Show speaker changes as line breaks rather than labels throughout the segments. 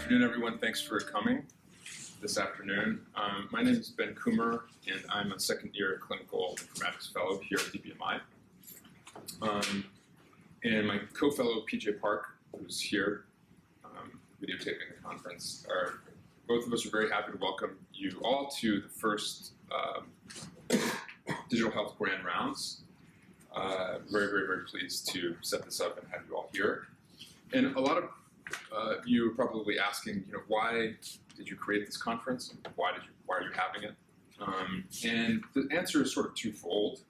afternoon, everyone. Thanks for coming this afternoon. My name is Ben Coomer, and I'm a second-year clinical informatics fellow here at DBMI. And my co-fellow, PJ Park, who's here videotaping the conference, both of us are very happy to welcome you all to the first Digital Health Grand Rounds. Very pleased to set this up and have you all here. And a lot of you are probably asking, why did you create this conference? Why are you having it? And the answer is sort of twofold.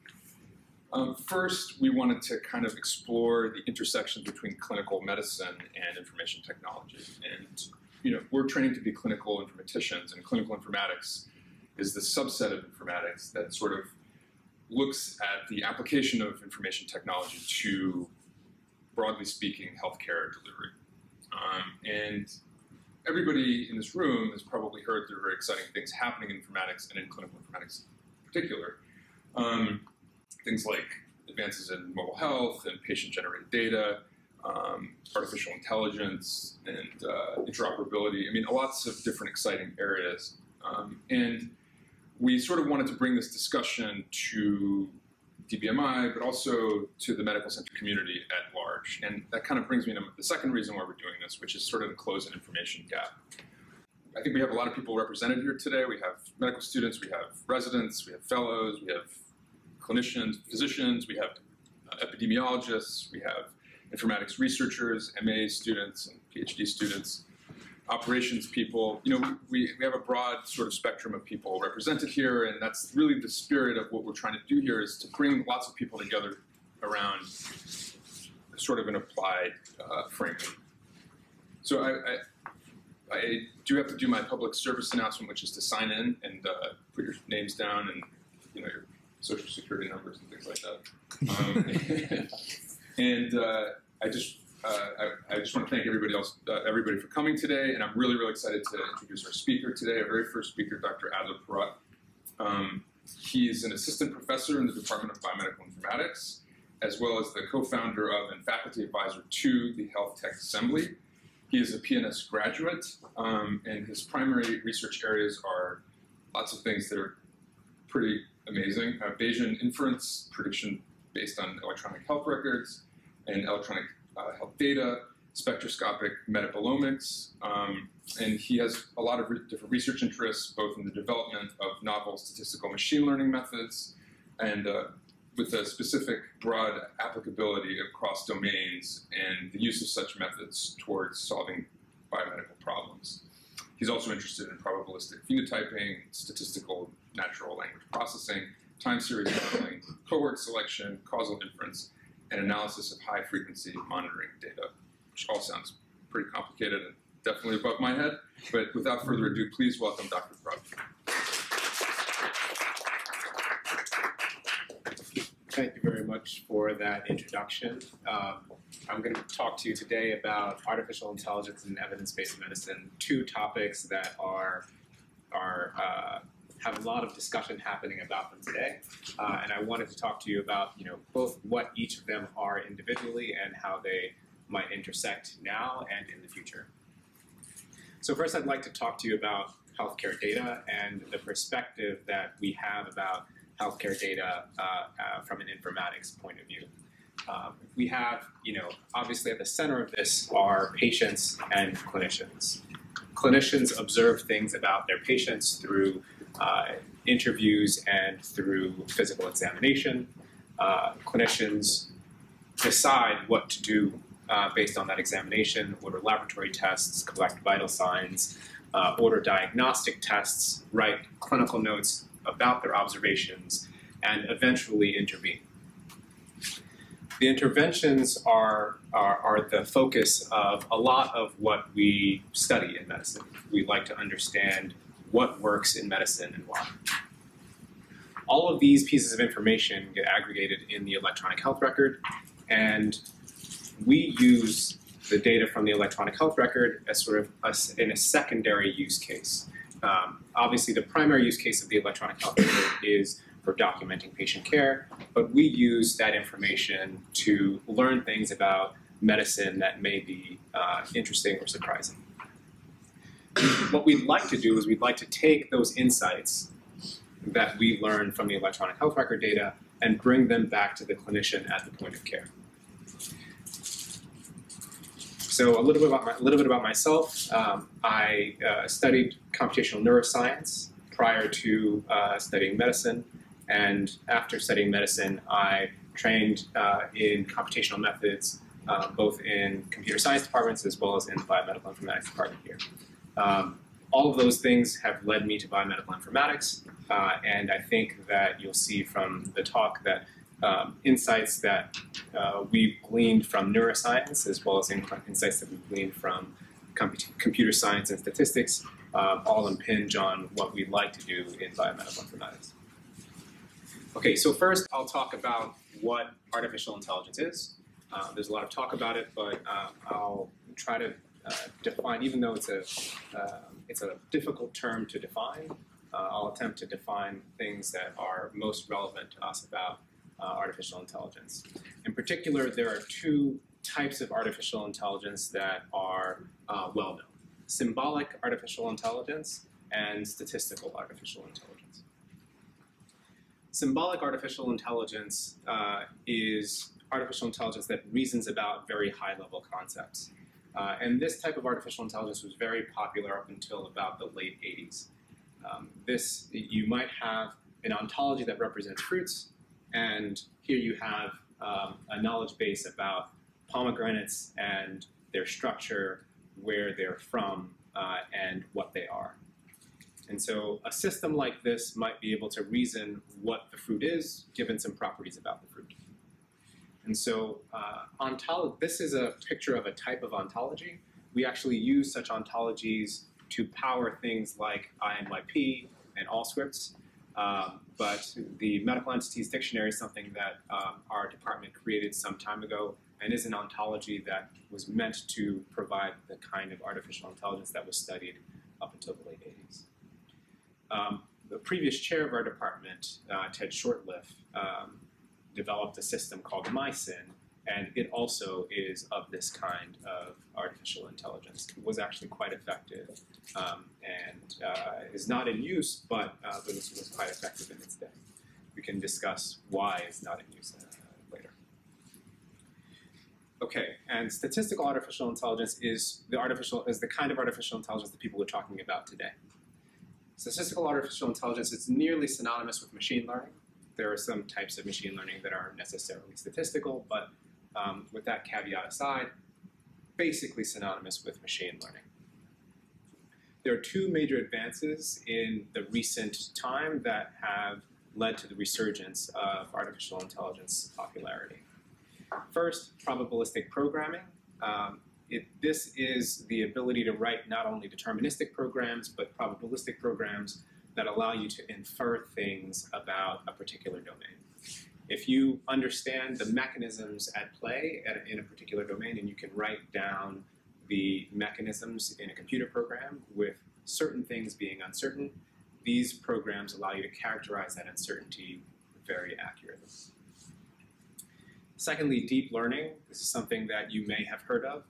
First, we wanted to kind of explore the intersections between clinical medicine and information technology. And we're training to be clinical informaticians, and clinical informatics is the subset of informatics that sort of looks at the application of information technology to, broadly speaking, healthcare delivery. And everybody in this room has probably heard there are very exciting things happening in informatics and in clinical informatics in particular. Things like advances in mobile health and patient-generated data, artificial intelligence, and interoperability. I mean, lots of different exciting areas. And we sort of wanted to bring this discussion to DBMI, but also to the medical center community at large. And that kind of brings me to the second reason why we're doing this, which is sort of to close an information gap. I think we have a lot of people represented here today. We have medical students, we have residents, we have fellows, we have clinicians, physicians, we have epidemiologists, we have informatics researchers, MA students, and PhD students, operations people. We have a broad sort of spectrum of people represented here, and that's really the spirit of what we're trying to do here, is to bring lots of people together around sort of an applied framework. So I do have to do my public service announcement, which is to sign in and put your names down and your social security numbers and things like that. I just want to thank everybody for coming today, and I'm really excited to introduce our speaker today, our very first speaker, Dr. Adler Perotte. He's an assistant professor in the Department of Biomedical Informatics, as well as the co-founder of and faculty advisor to the Health Tech Assembly. He is a PNS graduate, and his primary research areas are lots of things that are pretty amazing. Bayesian inference, prediction based on electronic health records, and electronic health data, spectroscopic metabolomics, and he has a lot of different research interests, both in the development of novel statistical machine learning methods and with a specific broad applicability across domains and the use of such methods towards solving biomedical problems. He's also interested in probabilistic phenotyping, statistical natural language processing, time series modeling, cohort selection, causal inference, and analysis of high-frequency monitoring data, which all sounds pretty complicated and definitely above my head. But without further ado, please welcome Dr. Perotte.
Thank you very much for that introduction. I'm going to talk to you today about artificial intelligence and evidence-based medicine, two topics that have a lot of discussion happening about them today, and I wanted to talk to you about both what each of them are individually and how they might intersect now and in the future. So first, I'd like to talk to you about healthcare data and the perspective that we have about healthcare data from an informatics point of view. We have, obviously at the center of this are patients and clinicians. Clinicians observe things about their patients through interviews and through physical examination. Clinicians decide what to do based on that examination, order laboratory tests, collect vital signs, order diagnostic tests, write clinical notes about their observations, and eventually intervene. The interventions are the focus of a lot of what we study in medicine. We like to understand what works in medicine and why. All of these pieces of information get aggregated in the electronic health record, and we use the data from the electronic health record as sort of in a secondary use case. Obviously, the primary use case of the electronic health record is for documenting patient care, but we use that information to learn things about medicine that may be interesting or surprising. what we'd like to do is we'd like to take those insights that we learn from the electronic health record data and bring them back to the clinician at the point of care. So a little bit about myself. I studied computational neuroscience prior to studying medicine, and after studying medicine, I trained in computational methods, both in computer science departments as well as in the biomedical informatics department here. All of those things have led me to biomedical informatics, and I think that you'll see from the talk that insights that we've gleaned from neuroscience, as well as insights that we've gleaned from computer science and statistics, all impinge on what we'd like to do in biomedical informatics. Okay, so first I'll talk about what artificial intelligence is. There's a lot of talk about it, but I'll try to define, even though it's a difficult term to define, I'll attempt to define things that are most relevant to us about artificial intelligence. In particular, there are two types of artificial intelligence that are well known: symbolic artificial intelligence and statistical artificial intelligence. Symbolic artificial intelligence is artificial intelligence that reasons about very high-level concepts. And this type of artificial intelligence was very popular up until about the late 80s. You might have an ontology that represents fruits, and here you have a knowledge base about pomegranates and their structure, where they're from, and what they are. And so a system like this might be able to reason what the fruit is, given some properties about the fruit. And so this is a picture of a type of ontology. We actually use such ontologies to power things like INYP and Allscripts. But the Medical Entities Dictionary is something that our department created some time ago, and is an ontology that was meant to provide the kind of artificial intelligence that was studied up until the late 80s. The previous chair of our department, Ted Shortliff, developed a system called MySyn, and it also is of this kind of artificial intelligence. It was actually quite effective and is not in use, but this was quite effective in its day. We can discuss why it's not in use later. Okay, and statistical artificial intelligence is the kind of artificial intelligence that people are talking about today. Statistical artificial intelligence is nearly synonymous with machine learning. There are some types of machine learning that aren't necessarily statistical, but with that caveat aside, basically synonymous with machine learning. There are two major advances in the recent time that have led to the resurgence of artificial intelligence popularity. First, probabilistic programming. This is the ability to write not only deterministic programs, but probabilistic programs that allow you to infer things about a particular domain. If you understand the mechanisms at play in a particular domain, and you can write down the mechanisms in a computer program with certain things being uncertain, these programs allow you to characterize that uncertainty very accurately. Secondly, deep learning. This is something that you may have heard of.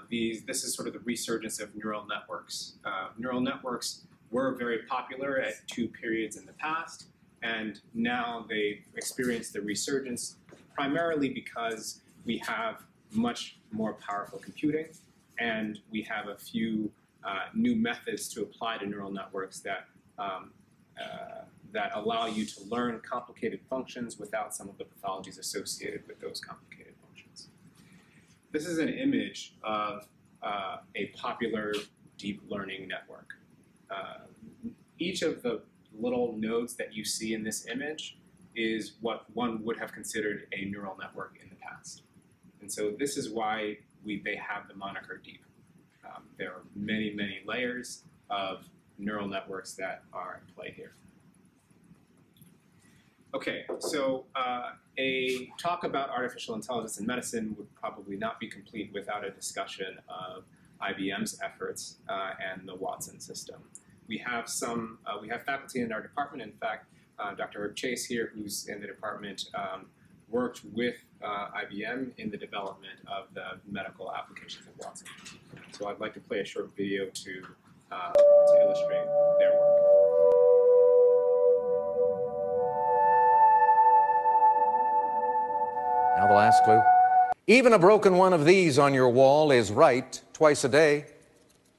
This is sort of the resurgence of neural networks. Neural networks were very popular at two periods in the past, and now they've experienced the resurgence primarily because we have much more powerful computing, and we have a few new methods to apply to neural networks that allow you to learn complicated functions without some of the pathologies associated with those complicated functions. This is an image of a popular deep learning network. Each of the little nodes that you see in this image is what one would have considered a neural network in the past. And so this is why they have the moniker deep. There are many, many layers of neural networks that are in play here. Okay, so a talk about artificial intelligence in medicine would probably not be complete without a discussion of IBM's efforts and the Watson system. We have faculty in our department. In fact, Dr. Herb Chase here, who's in the department, worked with IBM in the development of the medical applications of Watson. So I'd like to play a short video to to illustrate their work.
Now the last clue. Even a broken one of these on your wall is right twice a day.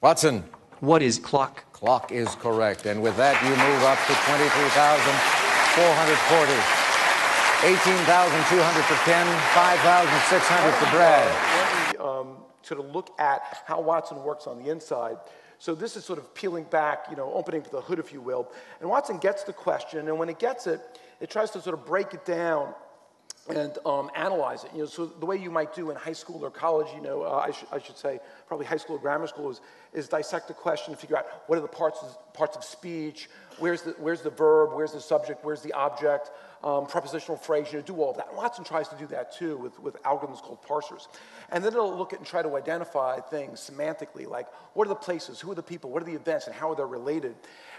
Watson.
What is clock?
Clock is correct. And with that, you move up to 23,440. 18,200 for Ken, 5,600 for Brad.
Let me sort of look at how Watson works on the inside. So this is sort of peeling back, opening the hood, if you will. And Watson gets the question, and when it gets it, it tries to sort of break it down and analyze it. So the way you might do in high school or college, I should say probably high school or grammar school is dissect the question, figure out what are the parts of speech, where's the verb, where's the subject, where's the object, prepositional phrase, do all of that. And Watson tries to do that too with algorithms called parsers. And then it'll look at and try to identify things semantically, like what are the places, who are the people, what are the events, and how are they related.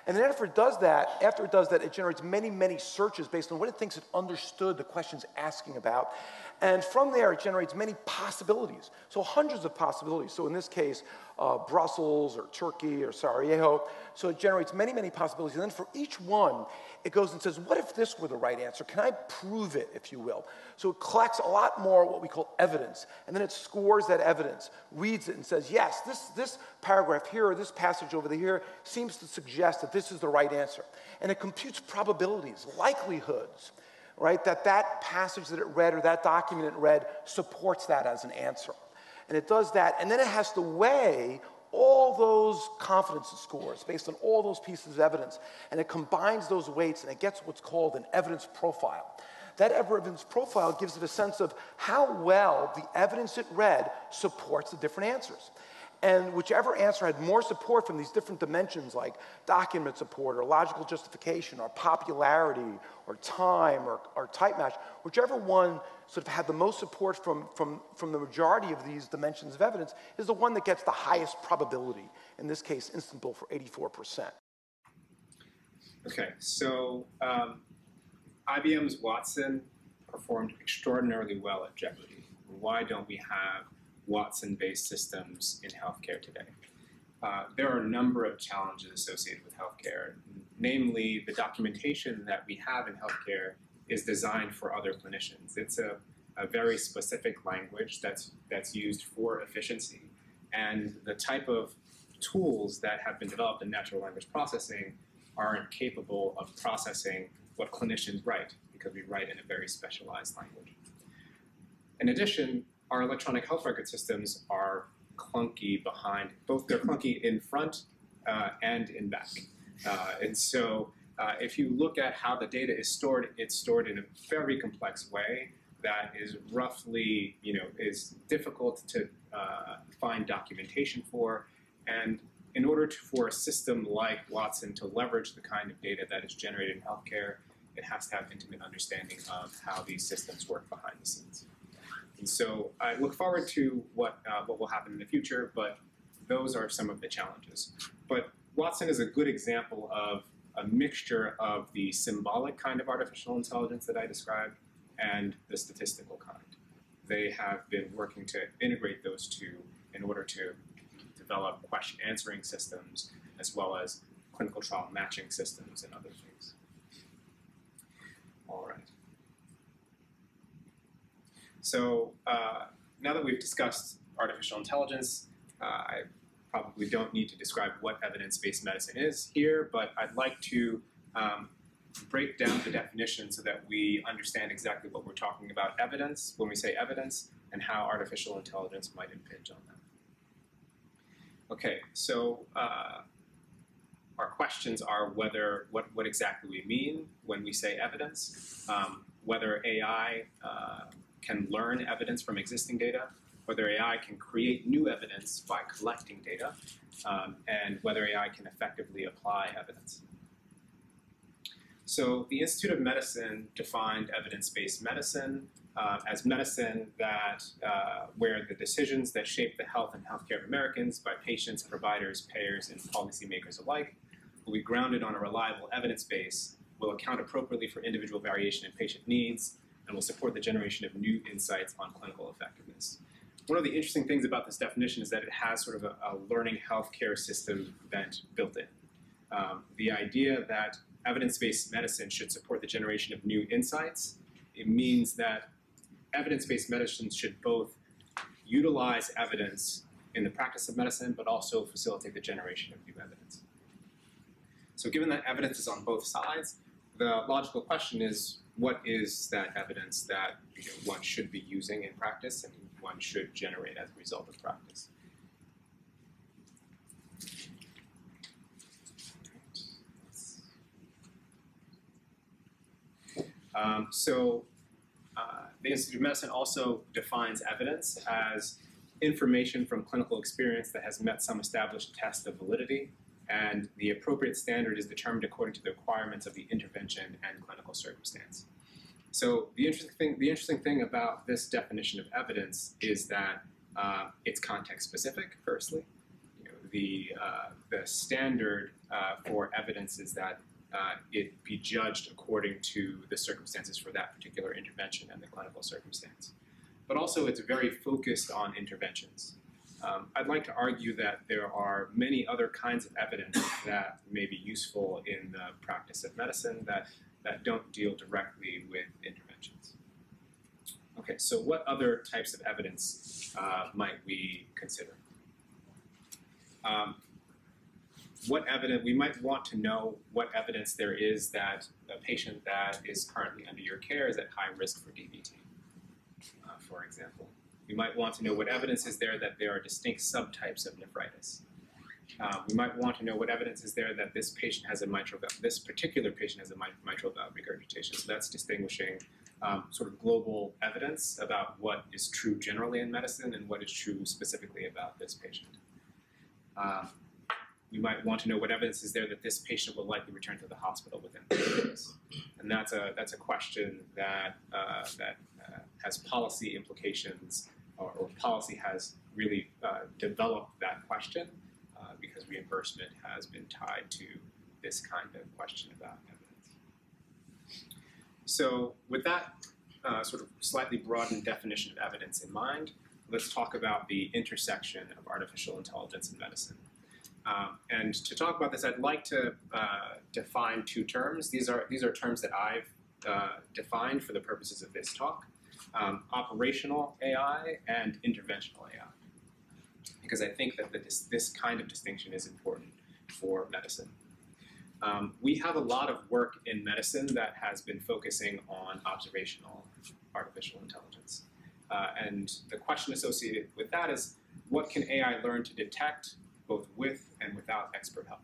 And then after it does that, it generates many, many searches based on what it thinks it understood the question's asking about. And from there, it generates many possibilities. So hundreds of possibilities. So in this case, Brussels or Turkey or Sarajevo. So it generates many, many possibilities. And then for each one, it goes and says, what if this were the right answer? Can I prove it, if you will? So it collects a lot more what we call evidence. And then it scores that evidence, reads it, and says, yes, this paragraph here or this passage over here seems to suggest that this is the right answer. And it computes probabilities, likelihoods, right, that passage that it read or that document it read supports that as an answer. And it does that, and then it has to weigh all those confidence scores based on all those pieces of evidence, and it combines those weights, and it gets what's called an evidence profile. That evidence profile gives it a sense of how well the evidence it read supports the different answers. And whichever answer had more support from these different dimensions, like document support or logical justification or popularity or time or type match, whichever one sort of had the most support from the majority of these dimensions of evidence is the one that gets the highest probability. In this case, Istanbul for 84%.
Okay, so IBM's Watson performed extraordinarily well at Jeopardy. Why don't we have Watson-based systems in healthcare today? There are a number of challenges associated with healthcare. Namely, the documentation that we have in healthcare is designed for other clinicians. It's a very specific language that's used for efficiency. And the type of tools that have been developed in natural language processing aren't capable of processing what clinicians write, because we write in a very specialized language. In addition, our electronic health record systems are clunky behind, they're clunky in front and in back. And so if you look at how the data is stored, it's stored in a very complex way that is roughly, is difficult to find documentation for. And in order for a system like Watson to leverage the kind of data that is generated in healthcare, it has to have intimate understanding of how these systems work behind the scenes. And so I look forward to what will happen in the future, but those are some of the challenges. But Watson is a good example of a mixture of the symbolic kind of artificial intelligence that I described and the statistical kind. They have been working to integrate those two in order to develop question answering systems as well as clinical trial matching systems and other things. All right. So now that we've discussed artificial intelligence, I probably don't need to describe what evidence-based medicine is here, but I'd like to break down the definition so that we understand exactly what we're talking about evidence, when we say evidence, and how artificial intelligence might impinge on that. Okay, so our questions are what exactly we mean when we say evidence, whether AI can learn evidence from existing data, whether AI can create new evidence by collecting data, and whether AI can effectively apply evidence. So the Institute of Medicine defined evidence-based medicine as medicine that where the decisions that shape the health and healthcare of Americans by patients, providers, payers, and policymakers alike will be grounded on a reliable evidence base, will account appropriately for individual variation in patient needs, and will support the generation of new insights on clinical effectiveness. one of the interesting things about this definition is that it has sort of a learning healthcare system bent built in. The idea that evidence-based medicine should support the generation of new insights, it means that evidence-based medicine should both utilize evidence in the practice of medicine, but also facilitate the generation of new evidence. So given that evidence is on both sides, the logical question is, what is that evidence that one should be using in practice and one should generate as a result of practice? The Institute of Medicine also defines evidence as information from clinical experience that has met some established test of validity, and the appropriate standard is determined according to the requirements of the intervention and clinical circumstance. So the interesting thing about this definition of evidence is that it's context specific, firstly. The standard for evidence is that it be judged according to the circumstances for that particular intervention and the clinical circumstance. But also it's very focused on interventions. I'd like to argue that there are many other kinds of evidence that may be useful in the practice of medicine that don't deal directly with interventions. Okay, so what other types of evidence might we consider? We might want to know what evidence there is that a patient that is currently under your care is at high risk for DVT, for example. We might want to know what evidence is there that there are distinct subtypes of nephritis. We might want to know what evidence is there that this patient has a mitral valve, this particular patient has a mitral valve regurgitation. So that's distinguishing sort of global evidence about what is true generally in medicine and what is true specifically about this patient. We might want to know what evidence is there that this patient will likely return to the hospital within 30 days. And that's a question that has policy implications, or policy has really developed that question because reimbursement has been tied to this kind of question about evidence. So with that sort of slightly broadened definition of evidence in mind, let's talk about the intersection of artificial intelligence and medicine. And to talk about this, I'd like to define two terms. These are terms that I've defined for the purposes of this talk: operational AI and interventional AI, because I think that this kind of distinction is important for medicine. We have a lot of work in medicine that has been focusing on observational artificial intelligence. And the question associated with that is, what can AI learn to detect both with and without expert help?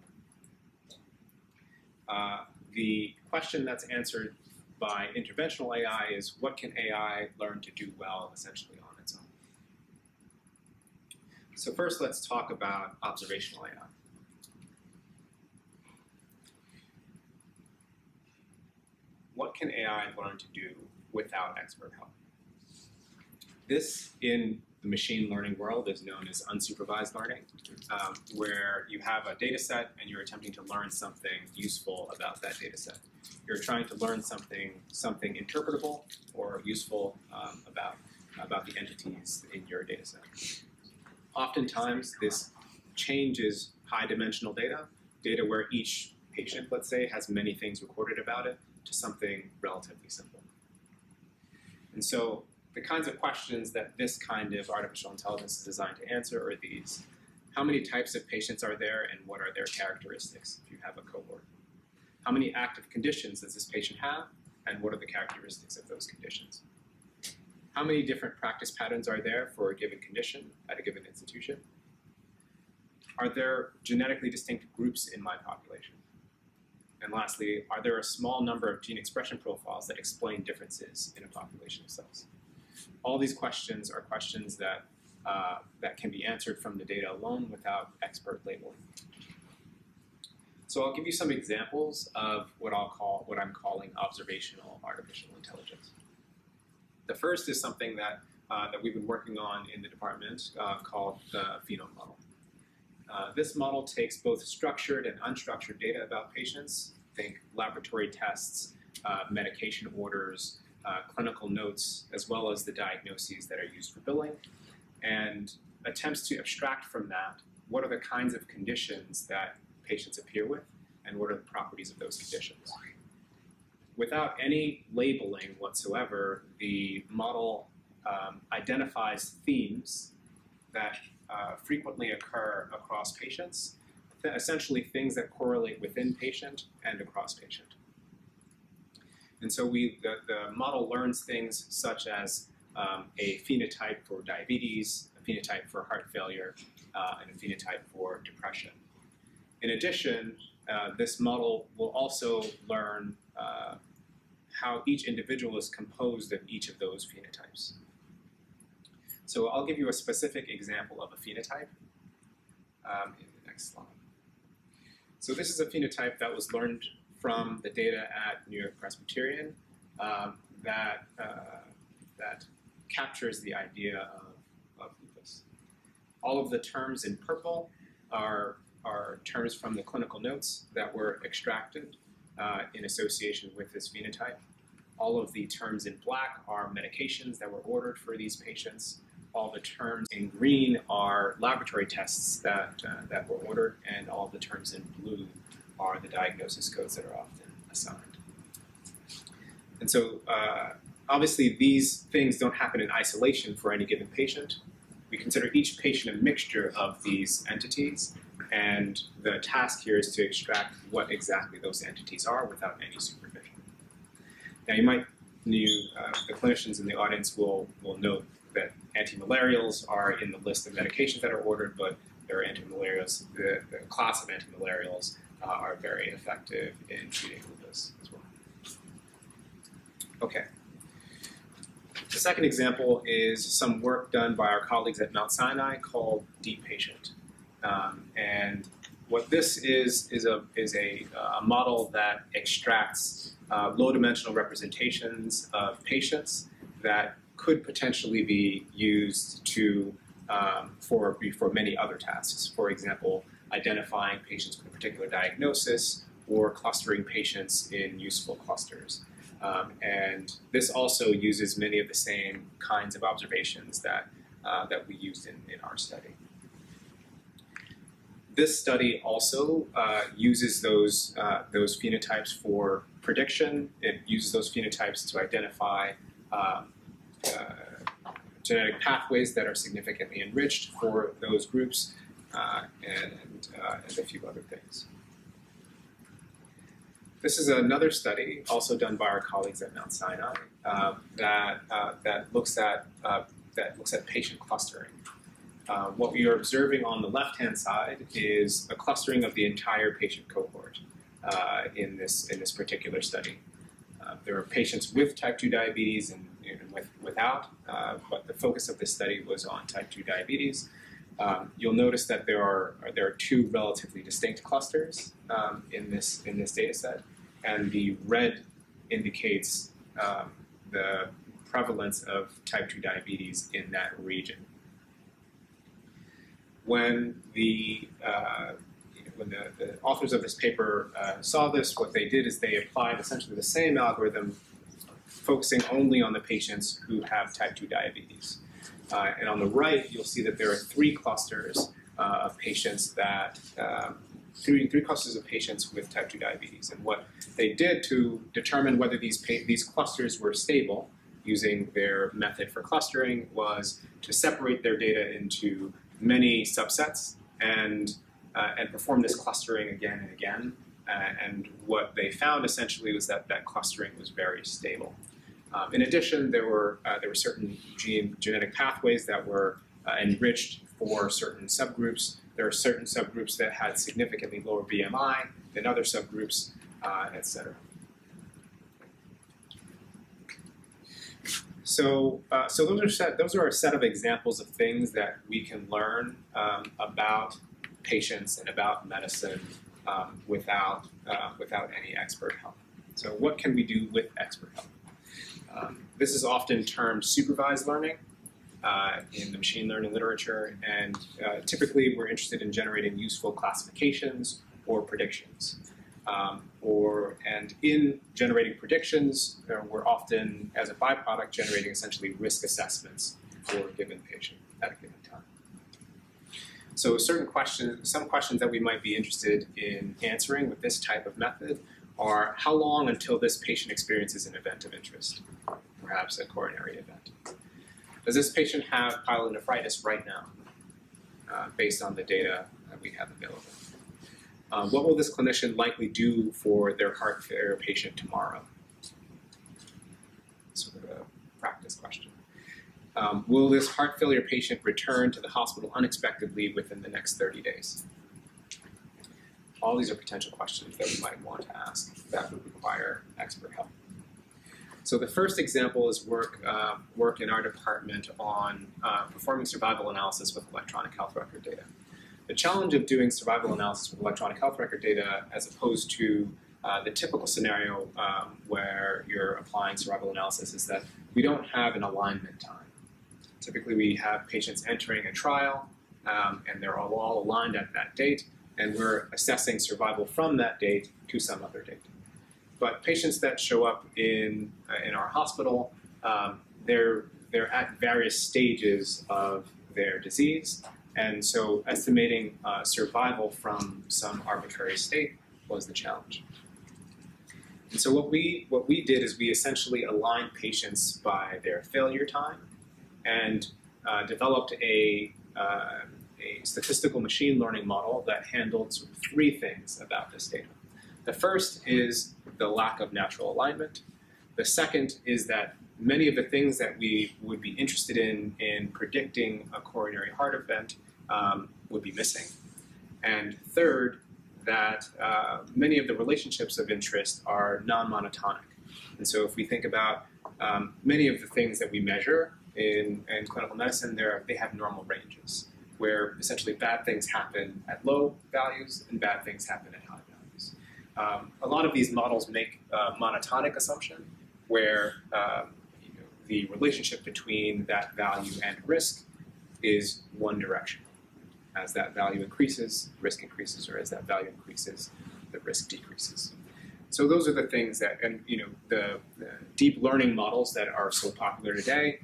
The question that's answered by interventional AI is, what can AI learn to do well essentially on its own? So first, let's talk about observational AI. What can AI learn to do without expert help? This, in the machine learning world, is known as unsupervised learning, where you have a data set and you're attempting to learn something useful about that data set. You're trying to learn something interpretable or useful about the entities in your data set. Oftentimes, this changes high-dimensional data where each patient, let's say, has many things recorded about it, to something relatively simple. And so the kinds of questions that this kind of artificial intelligence is designed to answer are these. How many types of patients are there and what are their characteristics if you have a cohort? How many active conditions does this patient have and what are the characteristics of those conditions? How many different practice patterns are there for a given condition at a given institution? Are there genetically distinct groups in my population? And lastly, are there a small number of gene expression profiles that explain differences in a population of cells? All these questions are questions that, that can be answered from the data alone without expert labeling. So I'll give you some examples of what I'm calling observational artificial intelligence. The first is something that we've been working on in the department called the phenome model. This model takes both structured and unstructured data about patients, think laboratory tests, medication orders, clinical notes, as well as the diagnoses that are used for billing, and attempts to abstract from that what are the kinds of conditions that patients appear with and what are the properties of those conditions. Without any labeling whatsoever, the model identifies themes that frequently occur across patients, essentially things that correlate within patient and across patient. And so the model learns things such as a phenotype for diabetes, a phenotype for heart failure, and a phenotype for depression. In addition, this model will also learn how each individual is composed of each of those phenotypes. So I'll give you a specific example of a phenotype in the next slide. So this is a phenotype that was learned from the data at New York Presbyterian that captures the idea of lupus. All of the terms in purple are terms from the clinical notes that were extracted in association with this phenotype. All of the terms in black are medications that were ordered for these patients. All the terms in green are laboratory tests that were ordered, and all the terms in blue are the diagnosis codes that are often assigned. And so obviously these things don't happen in isolation for any given patient. We consider each patient a mixture of these entities, and the task here is to extract what exactly those entities are without any supervision. Now the clinicians in the audience will note that antimalarials are in the list of medications that are ordered, but there are antimalarials, the class of antimalarials are very effective in treating lupus as well. Okay. The second example is some work done by our colleagues at Mount Sinai called Deep Patient. And what this is a model that extracts low-dimensional representations of patients that could potentially be used for many other tasks. For example, identifying patients with a particular diagnosis or clustering patients in useful clusters. And this also uses many of the same kinds of observations that we used in our study. This study also uses those phenotypes for prediction. It uses those phenotypes to identify genetic pathways that are significantly enriched for those groups, and a few other things. This is another study, also done by our colleagues at Mount Sinai, that looks at patient clustering. What we are observing on the left-hand side is a clustering of the entire patient cohort in this particular study. There are patients with type 2 diabetes and without, but the focus of this study was on type 2 diabetes. You'll notice that there are two relatively distinct clusters in this data set, and the red indicates the prevalence of type 2 diabetes in that region. When the authors of this paper saw this, what they did is they applied essentially the same algorithm, focusing only on the patients who have type 2 diabetes. And on the right, you'll see that there are three clusters of patients three clusters of patients with type 2 diabetes. And what they did to determine whether these clusters were stable using their method for clustering was to separate their data into many subsets and perform this clustering again and again. And what they found essentially was that clustering was very stable. In addition, there were certain genetic pathways that were enriched for certain subgroups. There are certain subgroups that had significantly lower BMI than other subgroups, et cetera. So those are a set of examples of things that we can learn about patients and about medicine without any expert help. So what can we do with expert help? This is often termed supervised learning in the machine learning literature, and typically we're interested in generating useful classifications or predictions. And in generating predictions, we're often, as a byproduct, generating essentially risk assessments for a given patient at a given time. So some questions that we might be interested in answering with this type of method are, how long until this patient experiences an event of interest, perhaps a coronary event? Does this patient have pyelonephritis right now, based on the data that we have available? What will this clinician likely do for their heart failure patient tomorrow? Sort of a practice question. Will this heart failure patient return to the hospital unexpectedly within the next 30 days? All these are potential questions that we might want to ask that would require expert help. So the first example is work in our department on performing survival analysis with electronic health record data. The challenge of doing survival analysis with electronic health record data, as opposed to the typical scenario where you're applying survival analysis, is that we don't have an alignment time. Typically, we have patients entering a trial, and they're all aligned at that date, and we're assessing survival from that date to some other date. But patients that show up in our hospital, they're at various stages of their disease, and so estimating survival from some arbitrary state was the challenge. And so what we did is we essentially aligned patients by their failure time, and developed a statistical machine learning model that handled sort of three things about this data. The first is the lack of natural alignment. The second is that many of the things that we would be interested in predicting a coronary heart event would be missing. And third, that many of the relationships of interest are non-monotonic. And so if we think about many of the things that we measure in clinical medicine, they have normal ranges, where essentially bad things happen at low values and bad things happen at high values. A lot of these models make a monotonic assumption, where the relationship between that value and risk is one directional. As that value increases, risk increases, or as that value increases, the risk decreases. So those are the things that, and the deep learning models that are so popular today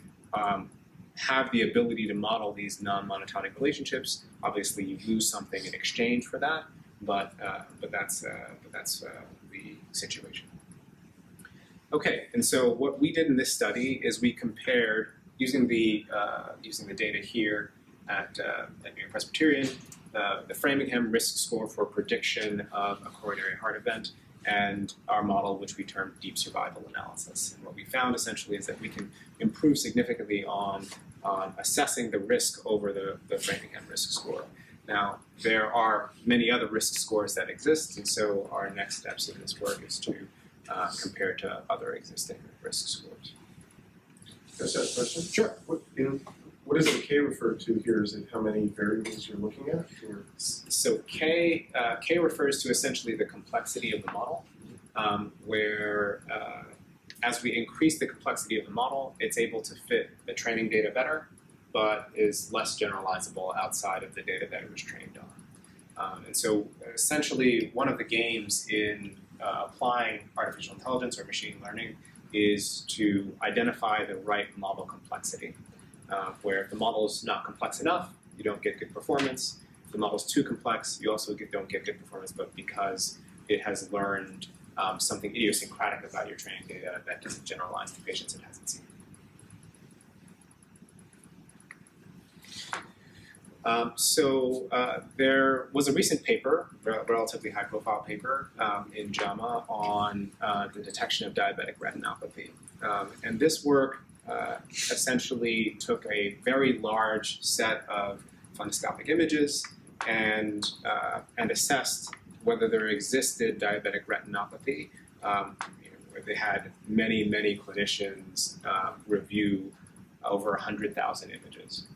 have the ability to model these non-monotonic relationships. Obviously, you lose something in exchange for that, but that's the situation. Okay, and so what we did in this study is we compared, using the data here at New Presbyterian, the Framingham risk score for prediction of a coronary heart event, and our model, which we termed deep survival analysis. And what we found essentially is that we can improve significantly on assessing the risk over the Framingham risk score. Now, there are many other risk scores that exist, and so our next steps in this work is to compare to other existing risk scores.
Can I ask that question?
Sure.
What does the K refer to here? Is it how many variables you're looking at? Or?
So K refers to essentially the complexity of the model, where as we increase the complexity of the model, it's able to fit the training data better, but is less generalizable outside of the data that it was trained on. And so essentially one of the games in applying artificial intelligence or machine learning is to identify the right model complexity. Where if the model is not complex enough, you don't get good performance. If the model is too complex, you also don't get good performance, but because it has learned something idiosyncratic about your training data that doesn't generalize to patients it hasn't seen. There was a recent paper, relatively high-profile paper in JAMA on the detection of diabetic retinopathy. And this work essentially took a very large set of fundoscopic images and assessed whether there existed diabetic retinopathy. Where they had many clinicians review over 100,000 images.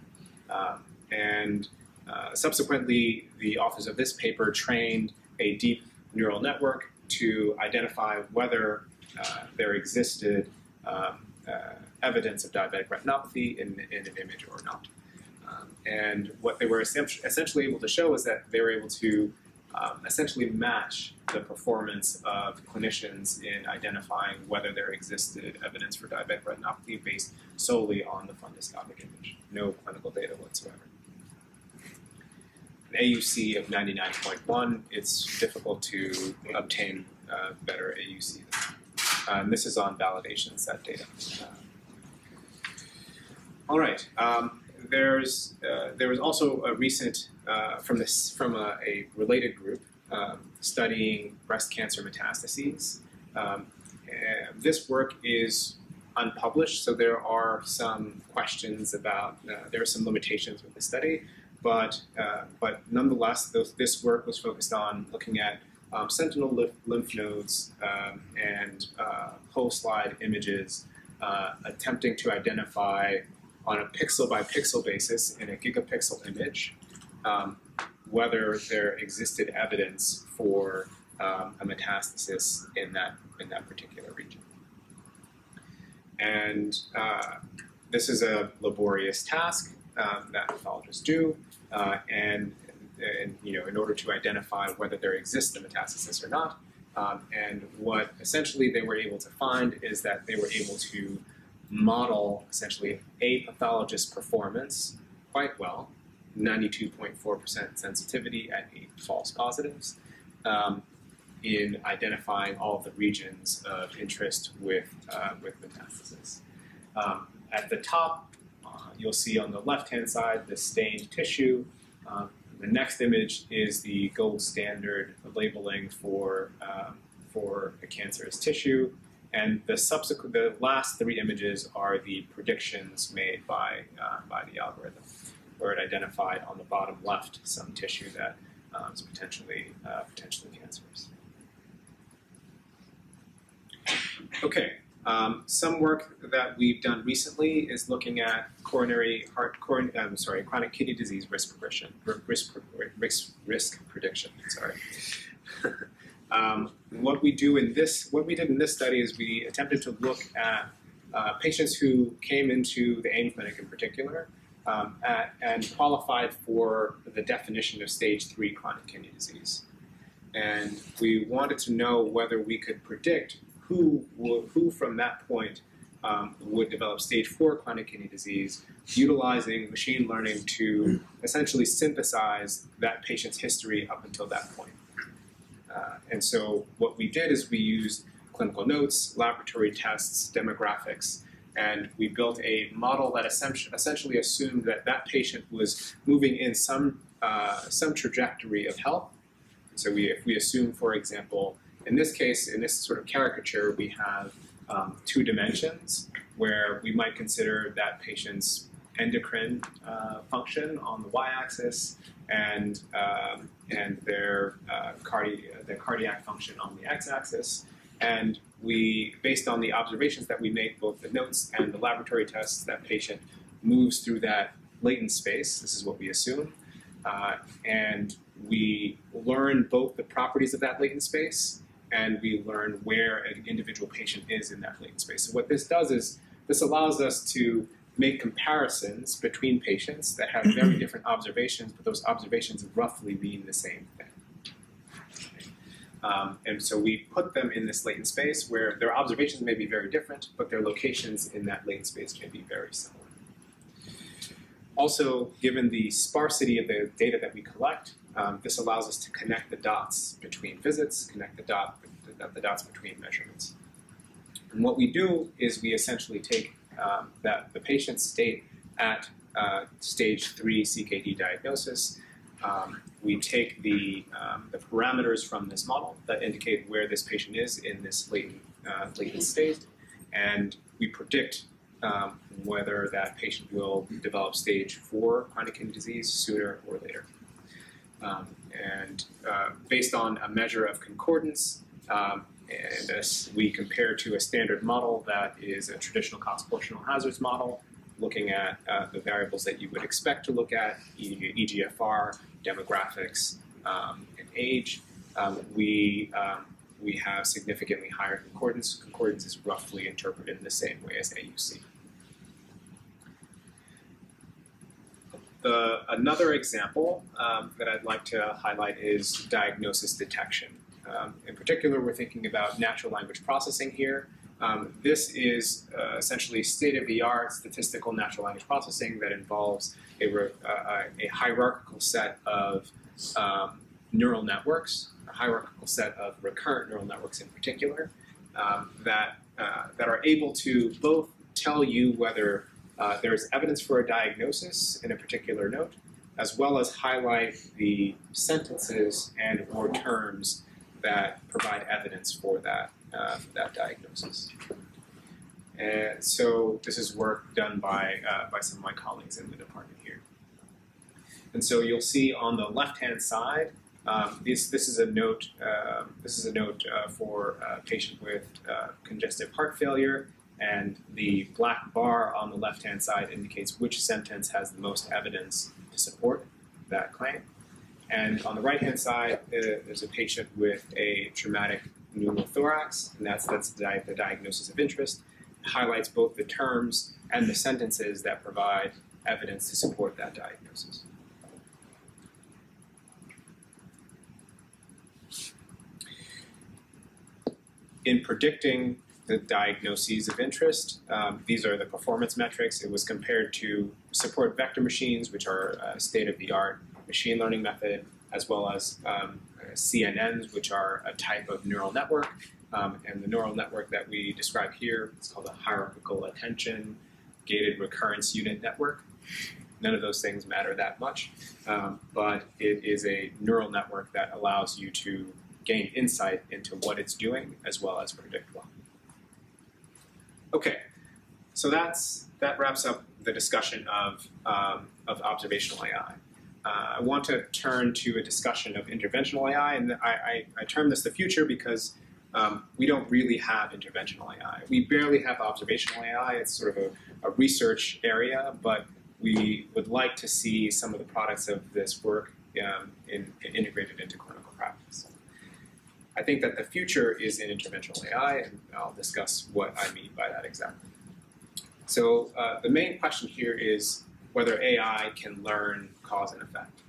Subsequently, the authors of this paper trained a deep neural network to identify whether there existed evidence of diabetic retinopathy in an image or not. And what they were essentially able to show is that they were able to essentially match the performance of clinicians in identifying whether there existed evidence for diabetic retinopathy based solely on the fundoscopic image, no clinical data whatsoever. An AUC of 99.1, it's difficult to obtain better AUC than that. And this is on validation set data. All right. There was also a recent from a related group studying breast cancer metastases. This work is unpublished, so there are some questions about there are some limitations with the study, but nonetheless, this work was focused on looking at sentinel lymph nodes and whole slide images, attempting to identify on a pixel-by-pixel basis in a gigapixel image whether there existed evidence for a metastasis in that particular region. And this is a laborious task that pathologists do, and in order to identify whether there exists a metastasis or not. And what essentially they were able to find is that they were able to model essentially a pathologist's performance quite well, 92.4% sensitivity at 8 false positives, in identifying all of the regions of interest with metastasis. At the top, you'll see on the left-hand side the stained tissue. The next image is the gold standard labeling for a cancerous tissue, and the last 3 images are the predictions made by the algorithm, where it identified on the bottom left some tissue that is potentially cancerous. Okay, some work that we've done recently is looking at chronic kidney disease risk prediction. Sorry. What we did in this study is we attempted to look at patients who came into the AIM clinic in particular and qualified for the definition of stage 3 chronic kidney disease. And we wanted to know whether we could predict who from that point would develop stage 4 chronic kidney disease, utilizing machine learning to essentially synthesize that patient's history up until that point. And so what we did is we used clinical notes, laboratory tests, demographics, and we built a model that essentially assumed that that patient was moving in some trajectory of health. So if we assume, for example, in this case, in this sort of caricature, we have 2 dimensions where we might consider that patient's endocrine function on the y-axis and their cardiac function on the x-axis. And we, based on the observations that we made, both the notes and the laboratory tests, that patient moves through that latent space. This is what we assume. And we learn both the properties of that latent space, and we learn where an individual patient is in that latent space. So what this does is this allows us to make comparisons between patients that have very different observations, but those observations roughly mean the same thing. And so we put them in this latent space where their observations may be very different, but their locations in that latent space may be very similar. Also, given the sparsity of the data that we collect, this allows us to connect the dots between visits, connect the dots between measurements. And what we do is we essentially take the patient's state at stage 3 CKD diagnosis. We take the parameters from this model that indicate where this patient is in this latent state, and we predict whether that patient will develop stage 4 chronic kidney disease sooner or later. Based on a measure of concordance, and as we compare to a standard model that is a traditional cost proportional hazards model, looking at the variables that you would expect to look at, EGFR, demographics, and age, we have significantly higher concordance. Concordance is roughly interpreted in the same way as AUC. Another example that I'd like to highlight is diagnosis detection. In particular, we're thinking about natural language processing here. This is essentially state-of-the-art statistical natural language processing that involves a hierarchical set of neural networks, a hierarchical set of recurrent neural networks in particular, that are able to both tell you whether there's evidence for a diagnosis in a particular note, as well as highlight the sentences and or terms that provide evidence for that diagnosis. And so this is work done by some of my colleagues in the department here. And so you'll see on the left-hand side, this is a note. For a patient with congestive heart failure, and the black bar on the left-hand side indicates which sentence has the most evidence to support that claim. And on the right-hand side, there's a patient with a traumatic pneumothorax, and that's the diagnosis of interest. It highlights both the terms and the sentences that provide evidence to support that diagnosis. In predicting the diagnoses of interest, these are the performance metrics. It was compared to support vector machines, which are a state-of-the-art machine learning method, as well as CNNs, which are a type of neural network. And the neural network that we describe here is called a hierarchical attention gated recurrence unit network. None of those things matter that much, but it is a neural network that allows you to gain insight into what it's doing as well as predict well. Okay, so that wraps up the discussion of observational AI. I want to turn to a discussion of interventional AI, and I term this the future because we don't really have interventional AI. We barely have observational AI. It's sort of a research area, but we would like to see some of the products of this work integrated into clinical practice. I think that the future is in interventional AI, and I'll discuss what I mean by that exactly. So the main question here is whether AI can learn cause and effect.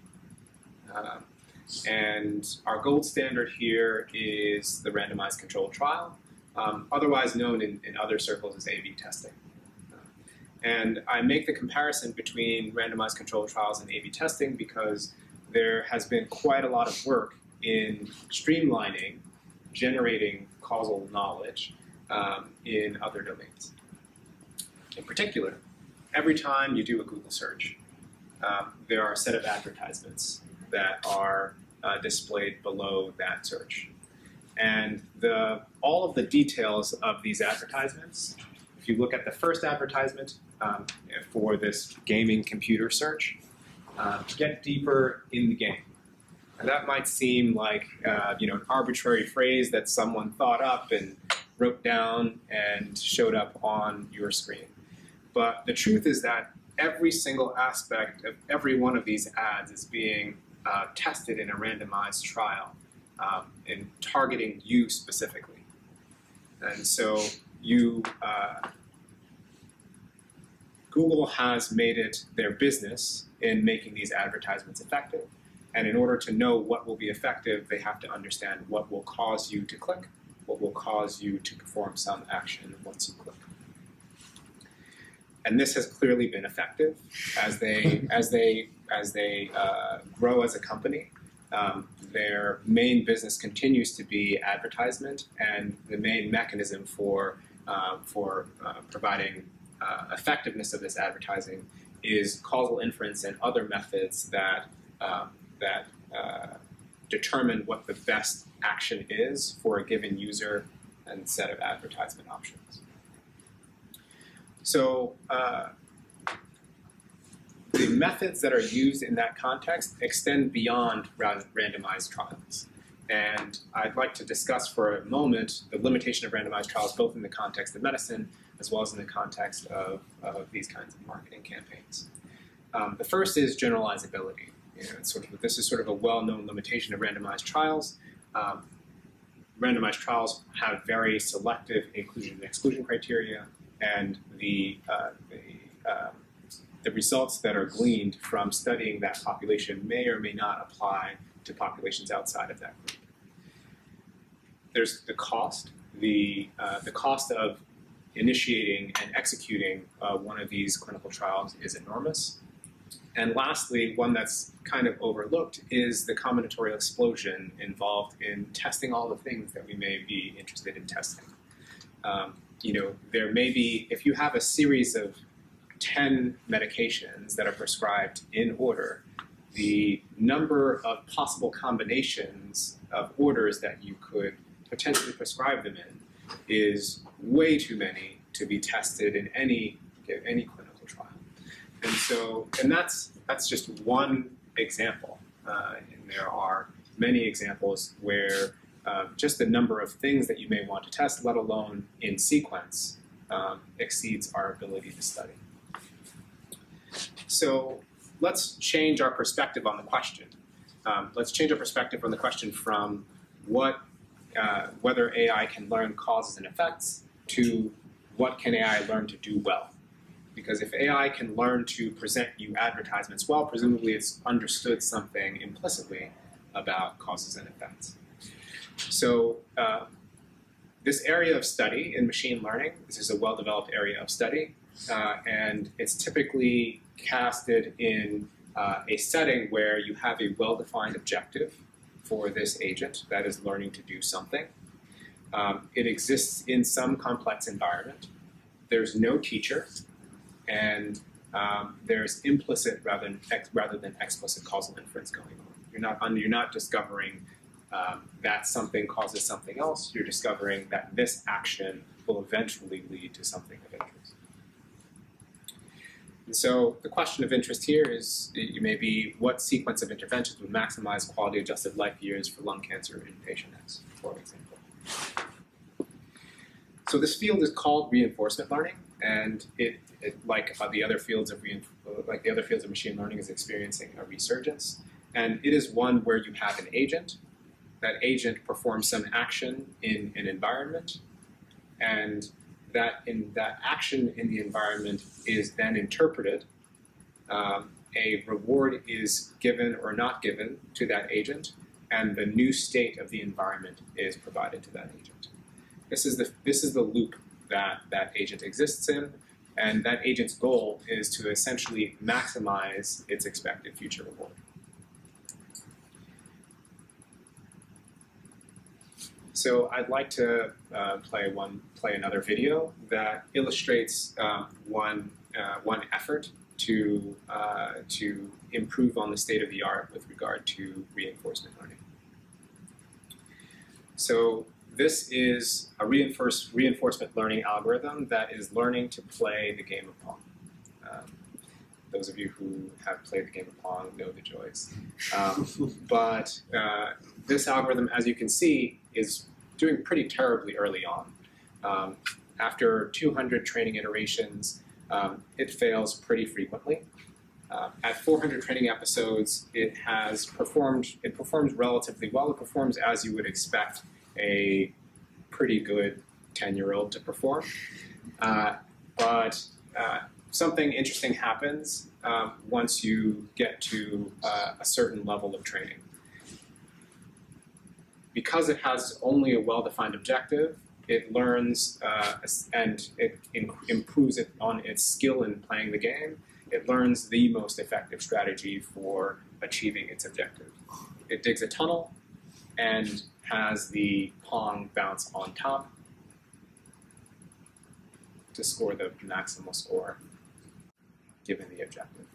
And our gold standard here is the randomized controlled trial, otherwise known in other circles as A/B testing. And I make the comparison between randomized controlled trials and A/B testing because there has been quite a lot of work in streamlining, generating causal knowledge in other domains. In particular, every time you do a Google search, there are a set of advertisements that are displayed below that search. And all of the details of these advertisements, if you look at the first advertisement for this gaming computer search, get deeper in the game. And that might seem like an arbitrary phrase that someone thought up and wrote down and showed up on your screen. But the truth is that every single aspect of every one of these ads is being tested in a randomized trial in targeting you specifically. And so Google has made it their business in making these advertisements effective. And in order to know what will be effective, they have to understand what will cause you to click, what will cause you to perform some action once you click. And this has clearly been effective as they grow as a company. Their main business continues to be advertisement, and the main mechanism for providing effectiveness of this advertising is causal inference and other methods that determine what the best action is for a given user and set of advertisement options. So the methods that are used in that context extend beyond randomized trials. And I'd like to discuss for a moment the limitation of randomized trials, both in the context of medicine as well as in the context of these kinds of marketing campaigns. The first is generalizability. This is sort of a well-known limitation of randomized trials. Randomized trials have very selective inclusion and exclusion criteria, and the the results that are gleaned from studying that population may or may not apply to populations outside of that group. There's the cost. The cost of initiating and executing one of these clinical trials is enormous. And lastly, one that's kind of overlooked is the combinatorial explosion involved in testing all the things that we may be interested in testing. There may be, if you have a series of 10 medications that are prescribed in order, the number of possible combinations of orders that you could potentially prescribe them in is way too many to be tested in any clinical trial. And that's just one example. And there are many examples where just the number of things that you may want to test, let alone in sequence, exceeds our ability to study. So let's change our perspective on the question. Let's change our perspective on the question from whether AI can learn causes and effects to what can AI learn to do well. Because if AI can learn to present you advertisements well, presumably it's understood something implicitly about causes and effects. So this area of study in machine learning, this is a well-developed area of study, and it's typically casted in a setting where you have a well-defined objective for this agent that is learning to do something. It exists in some complex environment. There's no teacher, and there's implicit rather than explicit causal inference going on. You're not discovering that something causes something else. You're discovering that this action will eventually lead to something of interest. And so the question of interest here is maybe what sequence of interventions would maximize quality-adjusted life years for lung cancer in patient X, for example. So this field is called reinforcement learning, and it like the other fields of machine learning, is experiencing a resurgence. And it is one where you have an agent. That agent performs some action in an environment, and that action in the environment is then interpreted. A reward is given or not given to that agent, and the new state of the environment is provided to that agent. This is the loop that agent exists in, and that agent's goal is to essentially maximize its expected future reward. So I'd like to play another video that illustrates one effort to improve on the state of the art with regard to reinforcement learning. So this is a reinforcement learning algorithm that is learning to play the game of Pong. Those of you who have played the game of Pong know the joys. But this algorithm, as you can see, is doing pretty terribly early on. After 200 training iterations, it fails pretty frequently. At 400 training episodes, it performs relatively well. It performs as you would expect a pretty good 10-year-old to perform. But something interesting happens once you get to a certain level of training. Because it has only a well-defined objective, it learns and it improves it on its skill in playing the game. It learns the most effective strategy for achieving its objective. It digs a tunnel and has the Pong bounce on top to score the maximal score given the objective.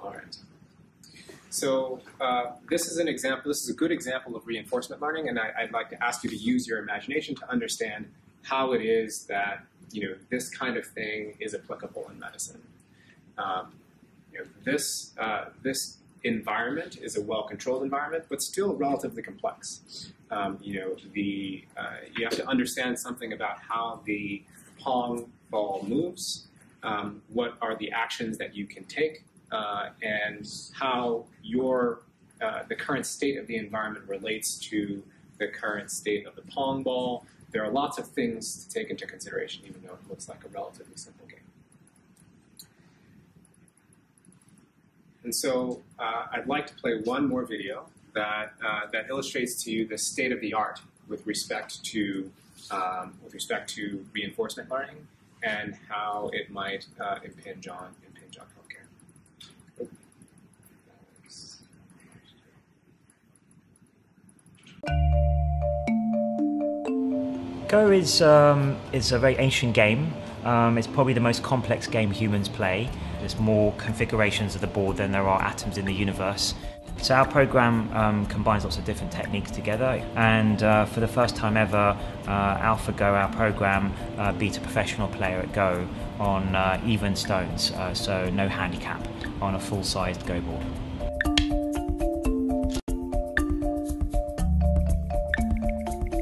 All right. So this is an example. This is a good example of reinforcement learning, and I'd like to ask you to use your imagination to understand how it is that this kind of thing is applicable in medicine. This environment is a well-controlled environment, but still relatively complex. You have to understand something about how the Pong ball moves, what are the actions that you can take, and how the current state of the environment relates to the current state of the Pong ball. There are lots of things to take into consideration, even though it looks like a relatively simple game. And so I'd like to play one more video that illustrates to you the state of the art with respect to reinforcement learning and how it might impinge on healthcare.
Go is a very ancient game. It's probably the most complex game humans play. There's more configurations of the board than there are atoms in the universe. So our program combines lots of different techniques together, and for the first time ever, AlphaGo, our program, beat a professional player at Go on even stones, so no handicap, on a full-sized Go board.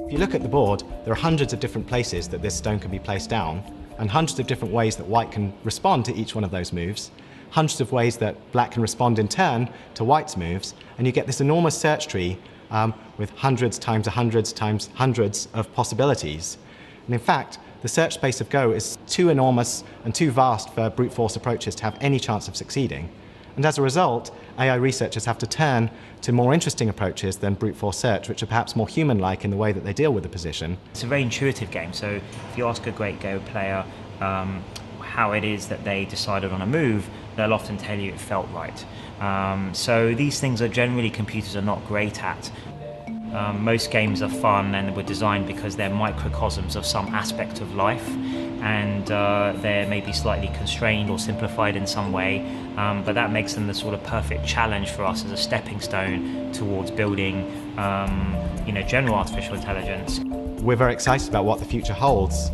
If you look at the board, there are hundreds of different places that this stone can be placed down, and hundreds of different ways that white can respond to each one of those moves, hundreds of ways that black can respond in turn to white's moves, and you get this enormous search tree with hundreds times hundreds times hundreds of possibilities. And in fact, the search space of Go is too enormous and too vast for brute force approaches to have any chance of succeeding. And as a result, AI researchers have to turn to more interesting approaches than brute force search, which are perhaps more human-like in the way that they deal with the position.
It's a very intuitive game, so if you ask a great Go player how it is that they decided on a move, they'll often tell you it felt right. So these things are generally computers are not great at. Most games are fun and were designed because they're microcosms of some aspect of life, and they're maybe slightly constrained or simplified in some way, but that makes them the sort of perfect challenge for us as a stepping stone towards building general artificial intelligence.
We're very excited about what the future holds,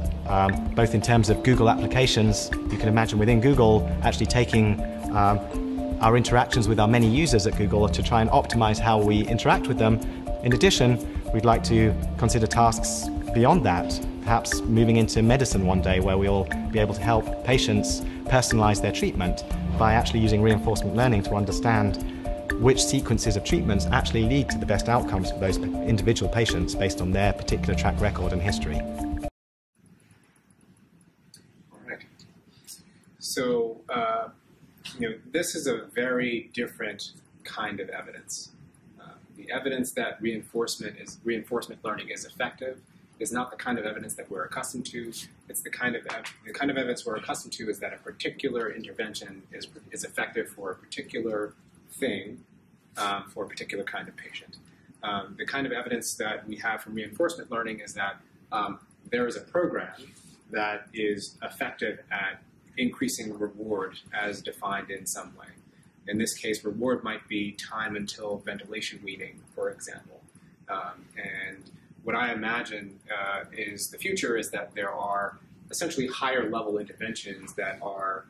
both in terms of Google applications. You can imagine within Google actually taking our interactions with our many users at Google to try and optimize how we interact with them. In addition, we'd like to consider tasks beyond that, perhaps moving into medicine one day, where we'll be able to help patients personalize their treatment by actually using reinforcement learning to understand which sequences of treatments actually lead to the best outcomes for those individual patients based on their particular track record and history.
All right. So, this is a very different kind of evidence. The evidence that reinforcement learning is effective is not the kind of evidence that we're accustomed to. It's the kind of evidence we're accustomed to is that a particular intervention is effective for a particular thing, for a particular kind of patient. The kind of evidence that we have from reinforcement learning is that there is a program that is effective at increasing reward as defined in some way. In this case, reward might be time until ventilation weaning, for example. And what I imagine is the future is that there are essentially higher level interventions that are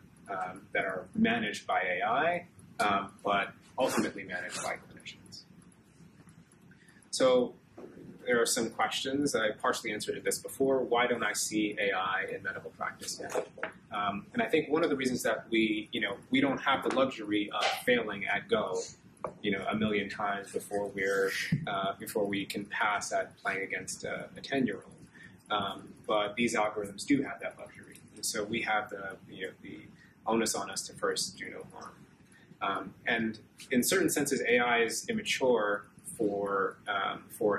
managed by AI, but ultimately managed by clinicians. So there are some questions. I partially answered this before. Why don't I see AI in medical practice now? And I think one of the reasons that we don't have the luxury of failing at Go, a million times before we can pass at playing against a 10-year-old. But these algorithms do have that luxury, and so we have the onus on us to first do no harm. And in certain senses, AI is immature for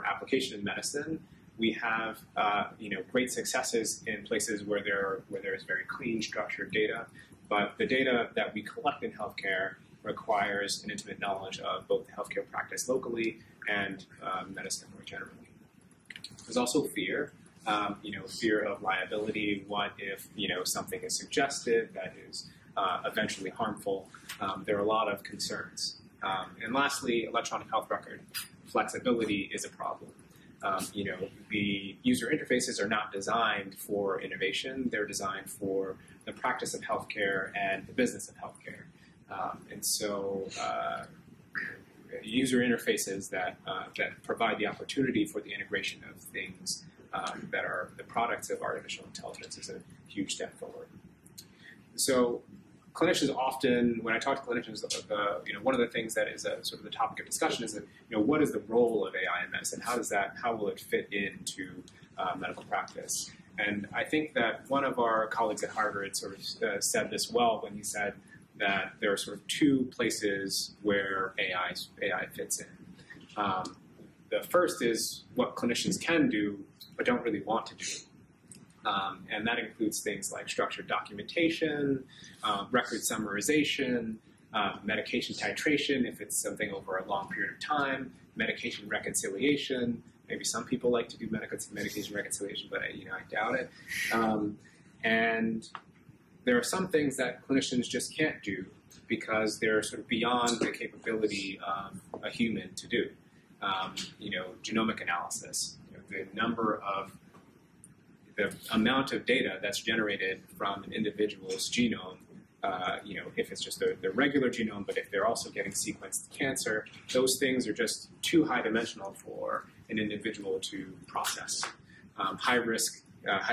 application in medicine. We have great successes in places where there is very clean, structured data, but the data that we collect in healthcare requires an intimate knowledge of both healthcare practice locally and medicine more generally. There's also fear, fear of liability. What if something is suggested that is eventually harmful? There are a lot of concerns. And lastly, electronic health record flexibility is a problem. The user interfaces are not designed for innovation. They're designed for the practice of healthcare and the business of healthcare. And so user interfaces that provide the opportunity for the integration of things that are the products of artificial intelligence is a huge step forward. So clinicians often, when I talk to clinicians, one of the things that is sort of the topic of discussion is that, what is the role of AI in medicine? How will it fit into medical practice? And I think that one of our colleagues at Harvard sort of said this well when he said, that there are sort of two places where AI fits in. The first is what clinicians can do but don't really want to do. And that includes things like structured documentation, record summarization, medication titration if it's something over a long period of time, medication reconciliation. Maybe some people like to do medication reconciliation, but I doubt it. And there are some things that clinicians just can't do because they're sort of beyond the capability of a human to do. Genomic analysis, the amount of data that's generated from an individual's genome, if it's just the regular genome, but if they're also getting sequenced cancer, those things are just too high dimensional for an individual to process. High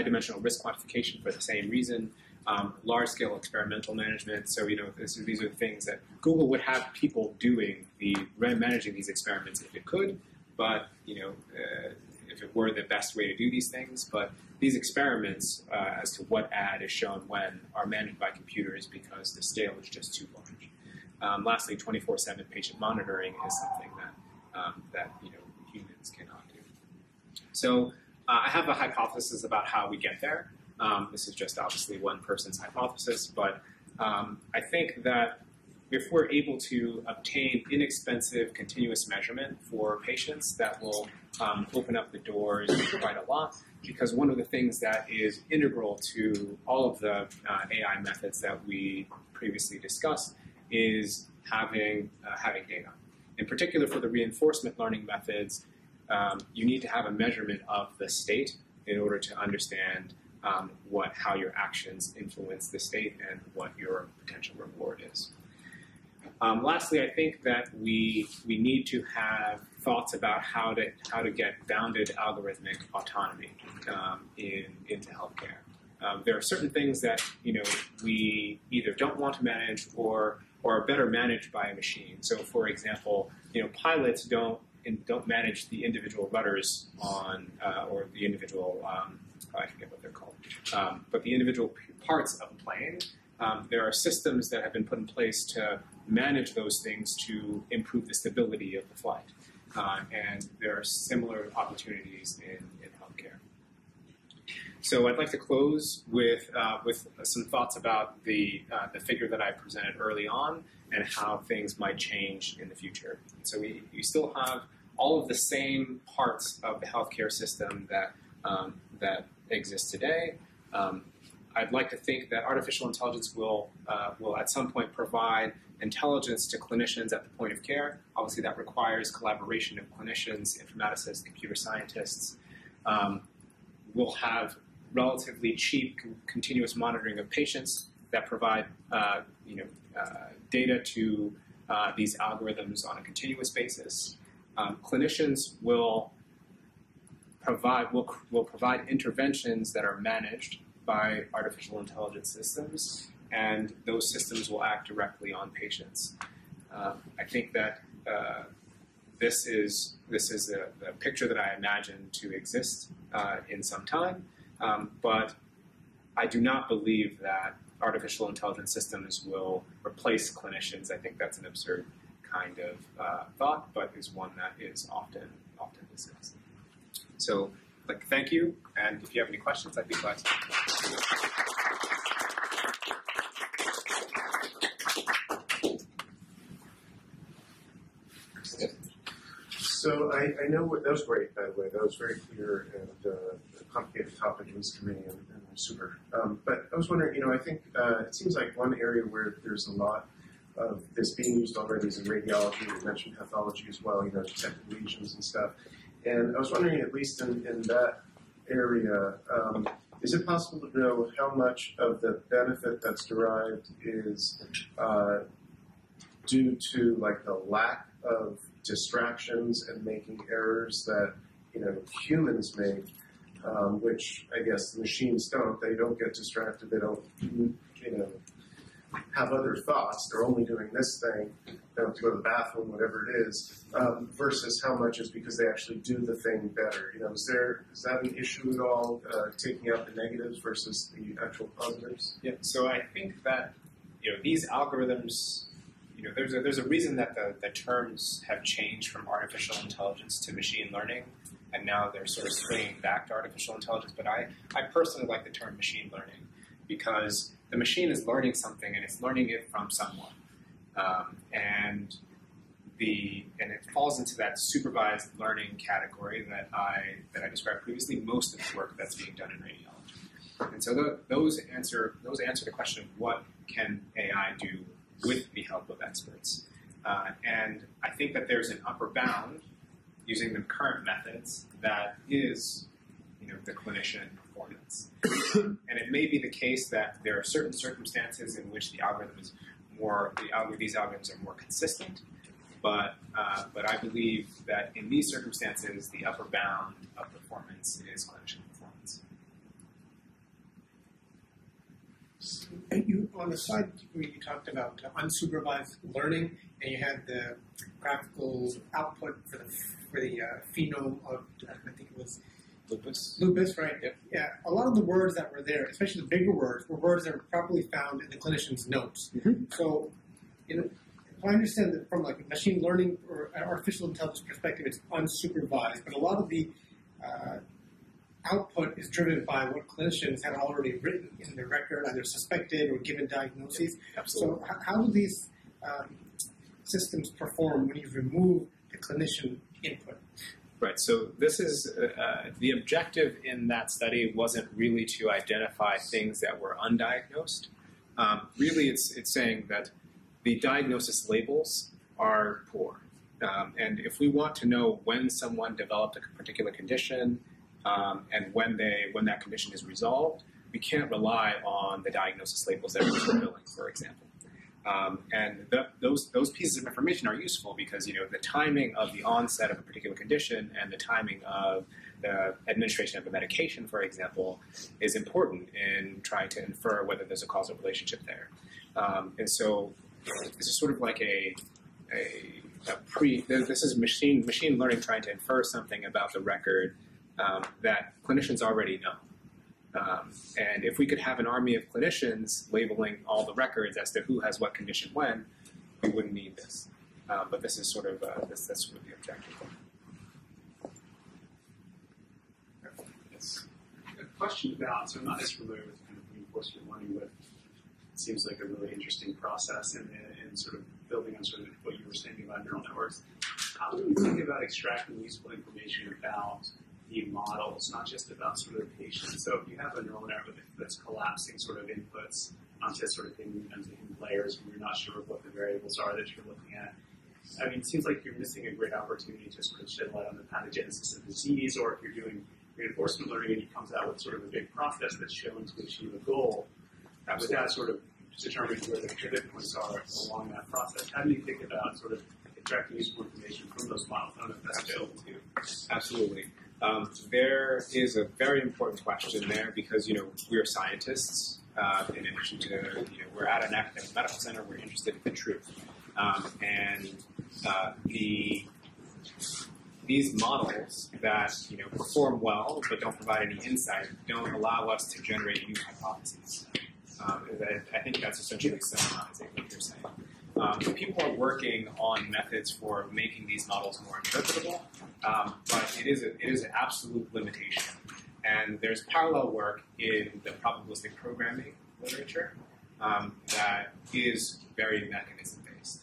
dimensional risk quantification for the same reason. Large-scale experimental management. So, these are things that Google would have people managing these experiments if it could, but, if it were the best way to do these things. But these experiments, as to what ad is shown when, are managed by computers because the scale is just too large. Lastly, 24/7 patient monitoring is something that humans cannot do. So I have a hypothesis about how we get there. This is just obviously one person's hypothesis, but I think that if we're able to obtain inexpensive continuous measurement for patients, that will open up the doors quite a lot, because one of the things that is integral to all of the AI methods that we previously discussed is having data. In particular, for the reinforcement learning methods, you need to have a measurement of the state in order to understand how your actions influence the state and what your potential reward is. Lastly, I think that we need to have thoughts about how to get bounded algorithmic autonomy into healthcare. There are certain things that we either don't want to manage or are better managed by a machine. So, for example, pilots don't manage the individual rudders on or the individual I forget what they're called, but the individual parts of a plane. There are systems that have been put in place to manage those things to improve the stability of the flight. And there are similar opportunities in healthcare. So I'd like to close with some thoughts about the figure that I presented early on and how things might change in the future. So we still have all of the same parts of the healthcare system that exist today. I'd like to think that artificial intelligence will at some point provide intelligence to clinicians at the point of care. Obviously, that requires collaboration of clinicians, informaticists, computer scientists. We'll have relatively cheap continuous monitoring of patients that provide data to these algorithms on a continuous basis. Clinicians will provide interventions that are managed by artificial intelligence systems, and those systems will act directly on patients. I think that this is a picture that I imagine to exist in some time, but I do not believe that artificial intelligence systems will replace clinicians. I think that's an absurd kind of thought, but is one that is often discussed. So, thank you, and if you have any questions, I'd be glad to.
So I know that was great, by the way. That was very clear and a complicated topic, at least to me, and super. But I was wondering, I think it seems like one area where there's a lot of this being used already is in radiology. You mentioned pathology as well, detecting lesions and stuff. And I was wondering, at least in that area, is it possible to know how much of the benefit that's derived is due to the lack of distractions and making errors that humans make, which I guess the machines don't. They don't get distracted. They don't have other thoughts. They're only doing this thing. They have to go to the bathroom, whatever it is. Versus how much is because they actually do the thing better. Is that an issue at all? Taking out the negatives versus the actual positives?
Yeah. So I think that these algorithms, there's a reason that the terms have changed from artificial intelligence to machine learning, and now they're sort of swinging back to artificial intelligence. But I personally like the term machine learning because the machine is learning something and it's learning it from someone, and it falls into that supervised learning category that I described previously. Most of the work that's being done in radiology, and so those answer the question of what can AI do with the help of experts. And I think that there's an upper bound using the current methods that is, the clinician performance. And it may be the case that there are certain circumstances in which these algorithms are more consistent, but I believe that in these circumstances, the upper bound of performance is clinician performance.
On the slide where you talked about unsupervised learning, and you had the graphical output for the phenome of, I think it was lupus, right?
Yep.
Yeah. A lot of the words that were there, especially the bigger words, were words that were properly found in the clinician's notes. Mm-hmm. So, if I understand that from like a machine learning or an artificial intelligence perspective, it's unsupervised, but a lot of the output is driven by what clinicians had already written in the record, either suspected or given diagnoses.
Absolutely.
So how do these systems perform when you remove the clinician input?
Right. So this is the objective in that study wasn't really to identify things that were undiagnosed. Really, it's saying that the diagnosis labels are poor. And if we want to know when someone developed a particular condition, and when that condition is resolved, we can't rely on the diagnosis labels that we're billing, for example. And those pieces of information are useful because the timing of the onset of a particular condition and the timing of the administration of a medication, for example, is important in trying to infer whether there's a causal relationship there. And so this is sort of like this is machine learning trying to infer something about the record that clinicians already know. And if we could have an army of clinicians labeling all the records as to who has what condition when, we wouldn't need this. But this is sort of that's sort of the objective.
Yes. A question about, so I'm not as familiar with kind of reinforcement learning, but it seems like a really interesting process in sort of building on sort of what you were saying about neural networks. How do you think about extracting useful information about the models, not just about sort of the patient? So if you have a neural network that's collapsing sort of inputs onto sort of hidden layers and you're not sure what the variables are that you're looking at, I mean, it seems like you're missing a great opportunity to sort of shed light on the pathogenesis of disease, or if you're doing reinforcement learning and it comes out with sort of a big process that's shown to achieve a goal, without sort of determining where the pivot points are along that process. How do you think about sort of extracting useful information from those models? I don't know if that's available to you.
Absolutely. There is a very important question there because, we are scientists. In addition to, we're at an academic medical center. We're interested in the truth. These models that, perform well but don't provide any insight don't allow us to generate new hypotheses. I think that's essentially summarizing what you're saying. People are working on methods for making these models more interpretable, but it is an absolute limitation. And there's parallel work in the probabilistic programming literature that is very mechanism-based.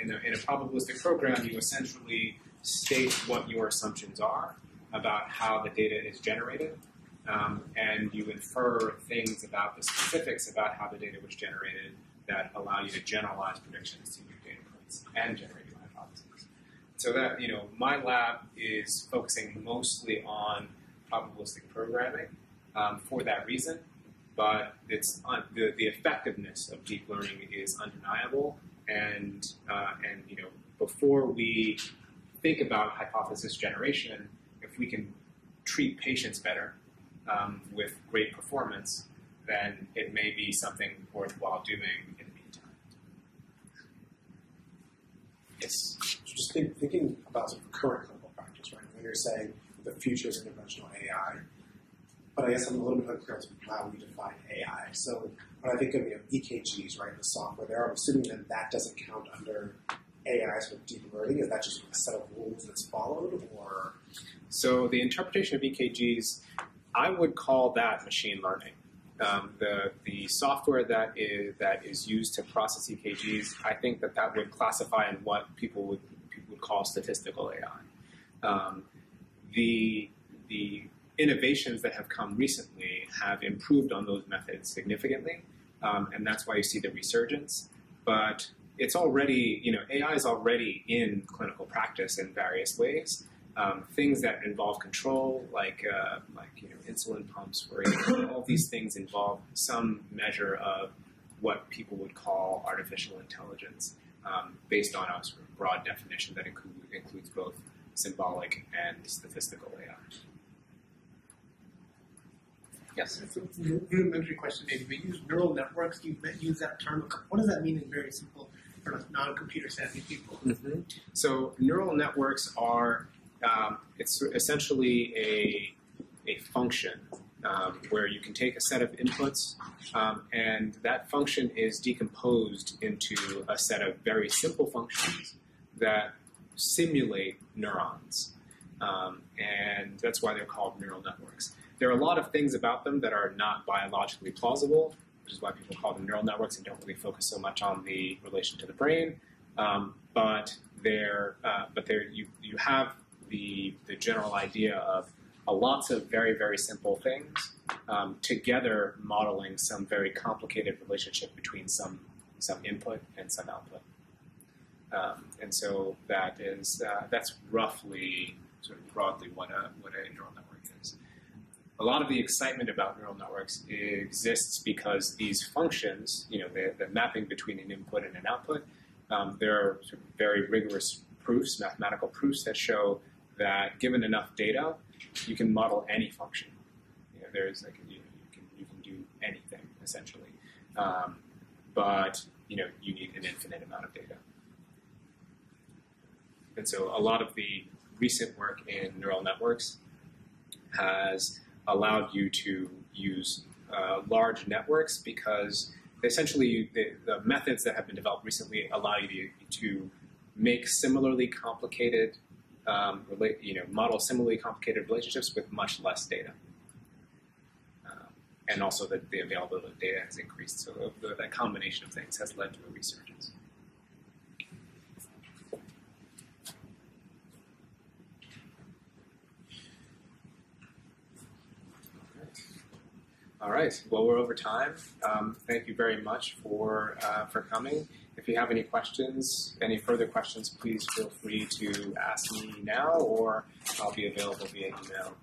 In a probabilistic program, you essentially state what your assumptions are about how the data is generated, and you infer things about the specifics about how the data was generated that allow you to generalize predictions to your data points and generate new hypotheses. So that, my lab is focusing mostly on probabilistic programming for that reason, but it's the effectiveness of deep learning is undeniable, and before we think about hypothesis generation, if we can treat patients better with great performance, then it may be something worthwhile doing in the meantime.
Yes. Just thinking about sort of current clinical practice, right? When you're saying the future is interventional AI, but I guess I'm a little bit unclear as to how we define AI. So when I think of EKGs, right, the software there, I'm assuming that that doesn't count under AI sort of deep learning. Is that just a set of rules that's followed, or?
So the interpretation of EKGs, I would call that machine learning. The software that is used to process EKGs, I think that would classify in what people would call statistical AI. The innovations that have come recently have improved on those methods significantly, and that's why you see the resurgence. But it's already, AI is already in clinical practice in various ways. Things that involve control, like insulin pumps, for example, all these things involve some measure of what people would call artificial intelligence, based on a sort of broad definition that includes both symbolic and statistical AI. Yes?
It's a rudimentary question, maybe. We use neural networks. You use that term. What does that mean in very simple, sort of non-computer savvy people?
Mm-hmm. So neural networks are it's essentially a function where you can take a set of inputs, and that function is decomposed into a set of very simple functions that simulate neurons. And that's why they're called neural networks. There are a lot of things about them that are not biologically plausible, which is why people call them neural networks and don't really focus so much on the relation to the brain. But you have the general idea of lots of very, very simple things together modeling some very complicated relationship between some input and some output. And so that's roughly, sort of broadly, what a neural network is. A lot of the excitement about neural networks exists because these functions, the mapping between an input and an output, there are sort of very rigorous proofs, mathematical proofs that show that given enough data, you can model any function. There's like you can do anything essentially, but you need an infinite amount of data. And so a lot of the recent work in neural networks has allowed you to use large networks because essentially the methods that have been developed recently allow you to make similarly complicated, model similarly complicated relationships with much less data. And also the availability of data has increased. So that combination of things has led to a resurgence. All right. Well, we're over time. Thank you very much for coming. If you have any questions, any further questions, please feel free to ask me now, or I'll be available via email.